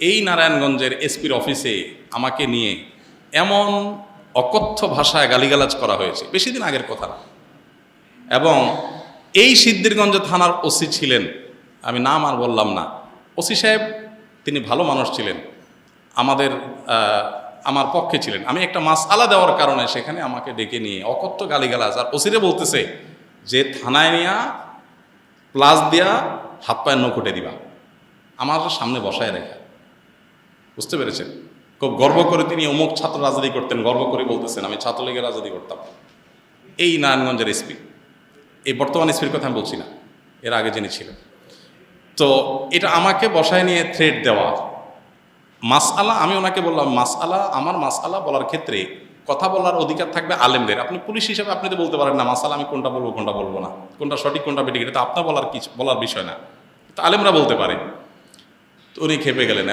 এই নারায়ণগঞ্জের এসপির অফিসে আমাকে নিয়ে এমন অকথ্য ভাষায় গালিগালাজ করা হয়েছে, বেশি দিন আগের কথা না। এবং এই সিদ্ধিরগঞ্জ থানার ওসি ছিলেন, আমি নাম আর বললাম না, ওসি সাহেব তিনি ভালো মানুষ ছিলেন, আমার পক্ষে ছিলেন। আমি একটা মাসআলা দেওয়ার কারণে সেখানে আমাকে ডেকে নিয়ে অকথ্য গালিগালাজ, আর ওসিরে বলতেছে যে থানায় নিয়ে প্লাস দিয়া হাত পায়ের নখুটে দিবা, আমার সামনে বসায় রেখা। বুঝতে পেরেছেন? খুব গর্ব করে তিনি অমুক ছাত্র রাজনীতি করতেন, গর্ব করে বলতেছেন আমি ছাত্রলীগের রাজনীতি করতাম। এই নারায়ণগঞ্জের এসপি, এই বর্তমান এসপির কথা আমি বলছি না, এর আগে যিনি ছিলেন। তো এটা আমাকে বসায় নিয়ে থ্রেট দেওয়া, মাসআলা, আমি ওনাকে বললাম মাসআলা, আমার মাসআলা বলার ক্ষেত্রে কথা বলার অধিকার থাকবে আলেমদের। আপনি পুলিশ হিসেবে আপনি তো বলতে পারেন না মাসআলা আমি কোনটা বলবো কোনটা বলবো না, কোনটা সঠিক কোনটা বেঠিক, এটা তো আপনার বলার বিষয় না, তো আলেমরা বলতে পারে। তো উনি খেপে গেলেন।